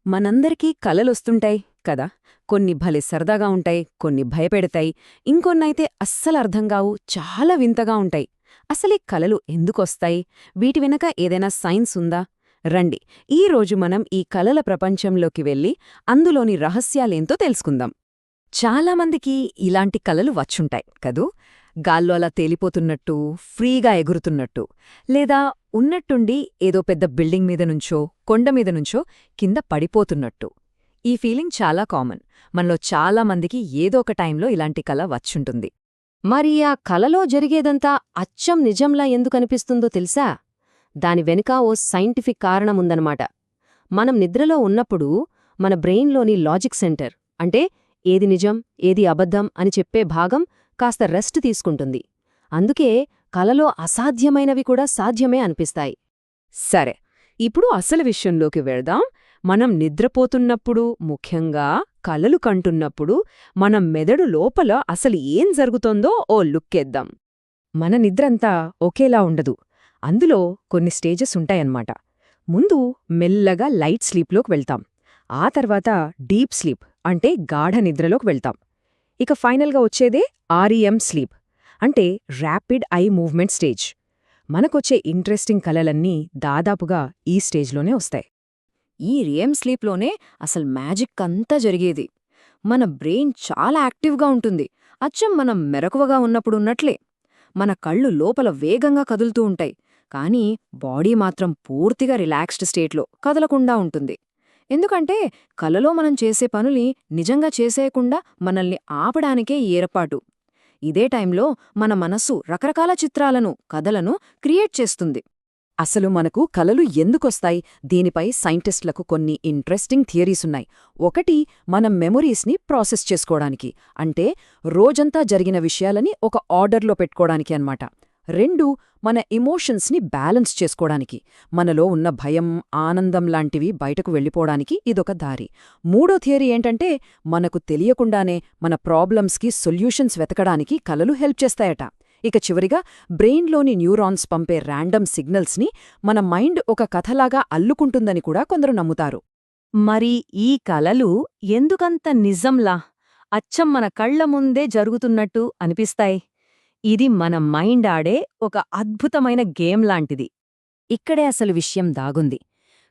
మనందరికీ కలలొస్తుంటాయి కదా. కొన్ని భలే సరదాగా ఉంటాయి, కొన్ని భయపెడతాయి, ఇంకొన్నైతే అస్సలర్థంగావు, చాలా వింతగా ఉంటాయి. అసలీ కలలు ఎందుకొస్తాయి? వీటి వెనక ఏదైనా సైన్స్ ఉందా? రండి, ఈరోజు మనం ఈ కలల ప్రపంచంలోకి వెళ్ళి అందులోని రహస్యాలేంతో తెలుసుకుందాం. చాలామందికి ఇలాంటి కలలు వచ్చుంటాయి కదూ. గాల్లో అలా తేలిపోతున్నట్టు, ఫ్రీగా ఎగురుతున్నట్టు, లేదా ఉన్నట్టుండి ఏదో పెద్ద బిల్డింగ్ మీద నుంచో, కొండ మీద నుంచో కింద పడిపోతున్నట్టు. ఈ ఫీలింగ్ చాలా కామన్. మనలో చాలామందికి ఏదో ఒక టైంలో ఇలాంటి కల వచ్చుంటుంది. మరి ఆ కలలో జరిగేదంతా అచ్చం నిజంలా ఎందుకనిపిస్తుందో తెలుసా? దాని వెనుక ఓ సైంటిఫిక్ కారణముందనమాట. మనం నిద్రలో ఉన్నప్పుడు మన బ్రెయిన్లోని లాజిక్ సెంటర్, అంటే ఏది నిజం, ఏది అబద్ధం అని చెప్పే భాగం కాస్త రెస్ట్ తీసుకుంటుంది. అందుకే కలలో అసాధ్యమైనవి కూడా సాధ్యమే అనిపిస్తాయి. సరే, ఇప్పుడు అసలు విషయంలోకి వెళ్దాం. మనం నిద్రపోతున్నప్పుడు, ముఖ్యంగా కలలు కంటున్నప్పుడు మన మెదడు లోపల అసలు ఏం జరుగుతోందో ఓ లుక్కేద్దాం. మన నిద్రంతా ఒకేలా ఉండదు. అందులో కొన్ని స్టేజెస్ ఉంటాయన్నమాట. ముందు మెల్లగా లైట్ స్లీప్లోకి వెళ్తాం. ఆ తర్వాత డీప్ స్లీప్, అంటే గాఢ నిద్రలోకి వెళ్తాం. ఇక ఫైనల్గా వచ్చేదే ఆర్ఈఎం స్లీప్, అంటే ర్యాపిడ్ ఐ మూవ్మెంట్ స్టేజ్. మనకొచ్చే ఇంట్రెస్టింగ్ కలలన్నీ దాదాపుగా ఈ స్టేజ్లోనే వస్తాయి. ఈ రియం స్లీప్లోనే అసలు మ్యాజిక్ అంతా జరిగేది. మన బ్రెయిన్ చాలా యాక్టివ్గా ఉంటుంది, అచ్చం మనం మెరకువగా ఉన్నప్పుడున్నట్లే. మన కళ్ళు లోపల వేగంగా కదులుతూ ఉంటాయి, కానీ బాడీ మాత్రం పూర్తిగా రిలాక్స్డ్ స్టేట్లో కదలకుండా ఉంటుంది. ఎందుకంటే కలలో మనం చేసే పనుల్ని నిజంగా చేసేయకుండా మనల్ని ఆపడానికే ఈ ఏర్పాటు. ఇదే టైంలో మన మనస్సు రకరకాల చిత్రాలను, కథలను క్రియేట్ చేస్తుంది. అసలు మనకు కలలు ఎందుకొస్తాయి? దీనిపై సైంటిస్టులకు కొన్ని ఇంట్రెస్టింగ్ థియరీసున్నాయి. ఒకటి, మనం మెమొరీస్ని ప్రాసెస్ చేసుకోవడానికి, అంటే రోజంతా జరిగిన విషయాలని ఒక ఆర్డర్లో పెట్టుకోవడానికి అన్నమాట. రెండు, మన ఎమోషన్స్ని బ్యాలెన్స్ చేసుకోవడానికి, మనలో ఉన్న భయం, ఆనందం లాంటివి బయటకు వెళ్ళిపోవడానికి ఇదొక దారి. మూడో థియరీ ఏంటంటే, మనకు తెలియకుండానే మన ప్రాబ్లమ్స్కి సొల్యూషన్స్ వెతకడానికి కలలు హెల్ప్ చేస్తాయట. ఇక చివరిగా, బ్రెయిన్లోని న్యూరాన్స్ పంపే ర్యాండమ్ సిగ్నల్స్ని మన మైండ్ ఒక కథలాగా అల్లుకుంటుందని కూడా కొందరు నమ్ముతారు. మరి ఈ కలలు ఎందుకంత నిజంలా, అచ్చం మన కళ్ల ముందే జరుగుతున్నట్టు అనిపిస్తాయి? ఇది మన మైండ్ ఆడే ఒక అద్భుతమైన గేమ్ లాంటిది. ఇక్కడే అసలు విషయం దాగుంది.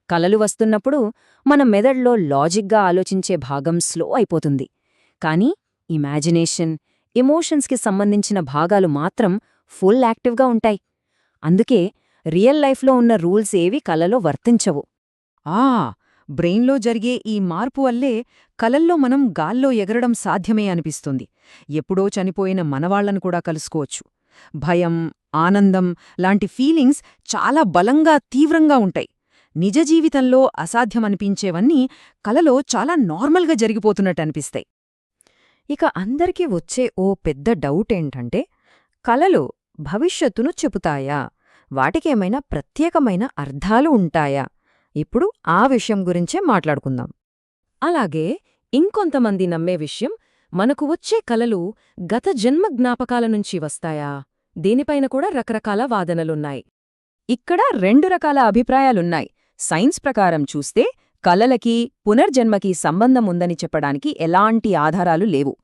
కలలు వస్తున్నప్పుడు మన మెదడ్లో లాజిక్గా ఆలోచించే భాగం స్లో అయిపోతుంది. కానీ ఇమాజినేషన్, ఎమోషన్స్కి సంబంధించిన భాగాలు మాత్రం ఫుల్ యాక్టివ్గా ఉంటాయి. అందుకే రియల్ లైఫ్లో ఉన్న రూల్స్ ఏవి కలలో వర్తించవు. బ్రెయిన్లో జరిగే ఈ మార్పు వల్లే కలల్లో మనం గాల్లో ఎగరడం సాధ్యమే అనిపిస్తుంది. ఎప్పుడో చనిపోయిన మనవాళ్లను కూడా కలుసుకోవచ్చు. భయం, ఆనందం లాంటి ఫీలింగ్స్ చాలా బలంగా, తీవ్రంగా ఉంటాయి. నిజ జీవితంలో అసాధ్యమనిపించేవన్నీ కలలో చాలా నార్మల్గా జరిగిపోతున్నట్టనిపిస్తాయి. ఇక అందరికీ వచ్చే ఓ పెద్ద డౌటేంటంటే, కలలు భవిష్యత్తును చెబుతాయా? వాటికేమైనా ప్రత్యేకమైన అర్థాలు ఉంటాయా? ఇప్పుడు ఆ విషయం గురించే మాట్లాడుకుందాం. అలాగే ఇంకొంతమంది నమ్మే విషయం, మనకు వచ్చే కలలు గత జన్మ జ్ఞాపకాల నుంచి వస్తాయా? దీనిపైన కూడా రకరకాల వాదనలున్నాయి. ఇక్కడ రెండు రకాల అభిప్రాయాలున్నాయి. సైన్స్ ప్రకారం చూస్తే కలలకి, పునర్జన్మకి సంబంధం ఉందని చెప్పడానికి ఎలాంటి ఆధారాలు లేవు.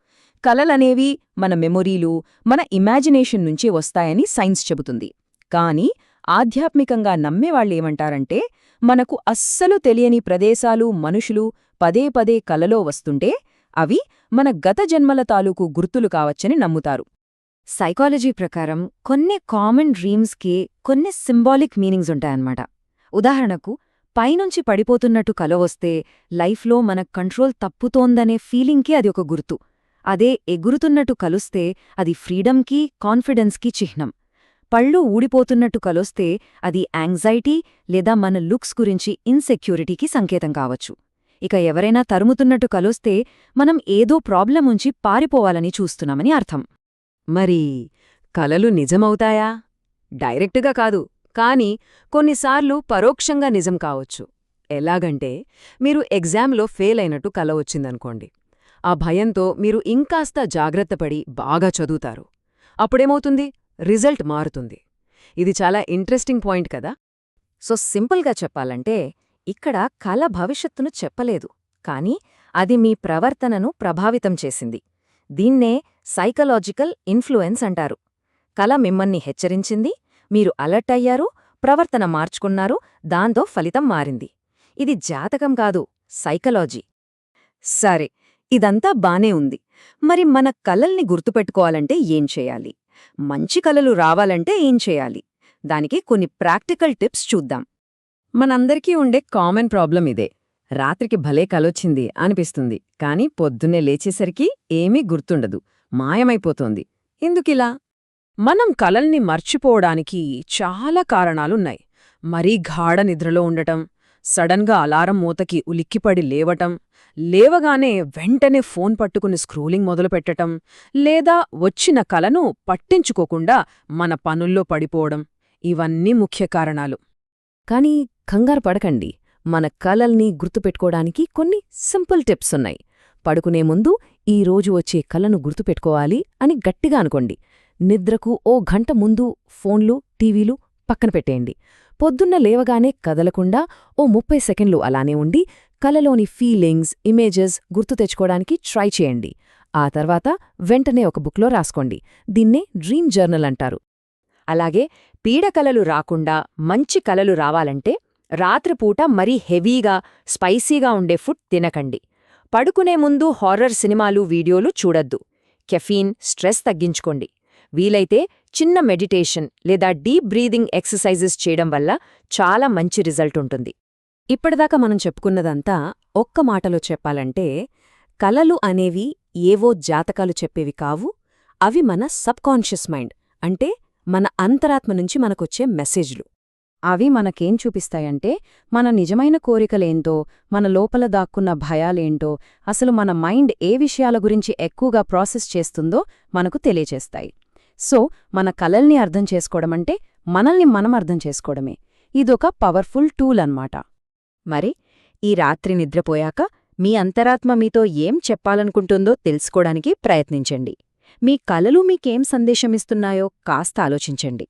కలలనేవి మన మెమొరీలు, మన ఇమాజినేషన్ నుంచే వస్తాయని సైన్స్ చెబుతుంది. కానీ ఆధ్యాత్మికంగా నమ్మేవాళ్లేమంటారంటే, మనకు అస్సలు తెలియని ప్రదేశాలు, మనుషులు పదే పదే కలలో వస్తుంటే అవి మన గత జన్మల తాలూకు గుర్తులు కావచ్చని నమ్ముతారు. సైకాలజీ ప్రకారం కొన్ని కామన్ డ్రీమ్స్కి కొన్ని సింబాలిక్ మీనింగ్స్ ఉంటాయన్నమాట. ఉదాహరణకు, పైనుంచి పడిపోతున్నట్టు కల వస్తే లైఫ్లో మన కంట్రోల్ తప్పుతోందనే ఫీలింగ్కి అది ఒక గుర్తు. అదే ఎగురుతున్నట్టు కలుస్తే అది ఫ్రీడమ్కి, కాన్ఫిడెన్స్కి చిహ్నం. పళ్ళు ఊడిపోతున్నట్టు కలొస్తే అది యాంగ్జైటీ లేదా మన లుక్స్ గురించి ఇన్సెక్యూరిటీకి సంకేతం కావచ్చు. ఇక ఎవరైనా తరుముతున్నట్టు కలొస్తే మనం ఏదో ప్రాబ్లం నుంచి పారిపోవాలని చూస్తున్నామని అర్థం. మరి కలలు నిజమవుతాయా? డైరెక్టుగా కాదు, కానీ కొన్నిసార్లు పరోక్షంగా నిజం కావచ్చు. ఎలాగంటే, మీరు ఎగ్జామ్లో ఫెయిల్ అయినట్టు కల వచ్చిందనుకోండి. ఆ భయంతో మీరు ఇంకాస్త జాగ్రత్తపడి బాగా చదువుతారు. అప్పుడేమవుతుంది? రిజల్ట్ మారుతుంది. ఇది చాలా ఇంట్రెస్టింగ్ పాయింట్ కదా. సో సింపుల్గా చెప్పాలంటే, ఇక్కడ కల భవిష్యత్తును చెప్పలేదు, కానీ అది మీ ప్రవర్తనను ప్రభావితం చేసింది. దీన్నే సైకలాజికల్ ఇన్ఫ్లుయెన్స్ అంటారు. కల మిమ్మల్ని హెచ్చరించింది, మీరు అలర్ట్ అయ్యారు, ప్రవర్తన మార్చుకున్నారు, దాంతో ఫలితం మారింది. ఇది జాతకం కాదు, సైకలాజీ. సరే, ఇదంతా బానే ఉంది. మరి మన కలల్ని గుర్తుపెట్టుకోవాలంటే ఏం చేయాలి? మంచి కలలు రావాలంటే ఏం చేయాలి? దానికి కొన్ని ప్రాక్టికల్ టిప్స్ చూద్దాం. మనందరికీ ఉండే కామన్ ప్రాబ్లం ఇదే. రాత్రికి భలే కలొచ్చింది అనిపిస్తుంది, కాని పొద్దున్నే లేచేసరికి ఏమీ గుర్తుండదు, మాయమైపోతోంది. ఎందుకిలా? మనం కలల్ని మర్చిపోవడానికి చాలా కారణాలున్నాయి. మరీ గాఢ నిద్రలో ఉండటం, సడన్గా అలారం మూతకి ఉలిక్కిపడి లేవటం, లేవగానే వెంటనే ఫోన్ పట్టుకుని స్క్రోలింగ్ మొదలుపెట్టటం, లేదా వచ్చిన కలను పట్టించుకోకుండా మన పనుల్లో పడిపోవడం, ఇవన్నీ ముఖ్య కారణాలు. కానీ కంగారు పడకండి, మన కలల్ని గుర్తుపెట్టుకోవడానికి కొన్ని సింపుల్ టిప్స్ ఉన్నాయి. పడుకునే ముందు ఈరోజు వచ్చే కలను గుర్తుపెట్టుకోవాలి అని గట్టిగా అనుకోండి. నిద్రకు ఓ గంట ముందు ఫోన్లు, టీవీలు పక్కన పెట్టేయండి. పొద్దున్న లేవగానే కదలకుండా ఓ 30 సెకండ్లు అలానే ఉండి కలలోని ఫీలింగ్స్, ఇమేజెస్ గుర్తు తెచ్చుకోవడానికి ట్రై చేయండి. ఆ తర్వాత వెంటనే ఒక బుక్లో రాసుకోండి. దీన్నే డ్రీమ్ జర్నల్ అంటారు. అలాగే పీడకలలు రాకుండా మంచి కలలు రావాలంటే రాత్రిపూట మరీ హెవీగా, స్పైసీగా ఉండే ఫుడ్ తినకండి. పడుకునే ముందు హారర్ సినిమాలు, వీడియోలు చూడొద్దు. కెఫీన్, స్ట్రెస్ తగ్గించుకోండి. వీలైతే చిన్న మెడిటేషన్ లేదా డీప్ బ్రీదింగ్ ఎక్సర్సైజెస్ చేయడం వల్ల చాలా మంచి రిజల్ట్ ఉంటుంది. ఇప్పటిదాకా మనం చెప్పుకున్నదంతా ఒక్క మాటలో చెప్పాలంటే, కలలు అనేవి ఏవో జాతకాలు చెప్పేవి కావు. అవి మన సబ్కాన్షియస్ మైండ్, అంటే మన అంతరాత్మ నుంచి మనకొచ్చే మెసేజ్లు. అవి మనకేం చూపిస్తాయంటే, మన నిజమైన కోరికలేంటో, మన లోపల దాక్కున్న భయాలేంటో, అసలు మన మైండ్ ఏ విషయాల గురించి ఎక్కువగా ప్రాసెస్ చేస్తుందో మనకు తెలియచేస్తాయి. సో, మన కలల్ని అర్థం చేసుకోవడమంటే మనల్ని మనం అర్థం చేసుకోవడమే. ఇదొక పవర్ఫుల్ టూల్ అన్నమాట. మరి ఈ రాత్రి నిద్రపోయాక మీ అంతరాత్మ మీతో ఏం చెప్పాలనుకుంటుందో తెలుసుకోవడానికి ప్రయత్నించండి. మీ కలలు మీకేం సందేశమిస్తున్నాయో కాస్త ఆలోచించండి.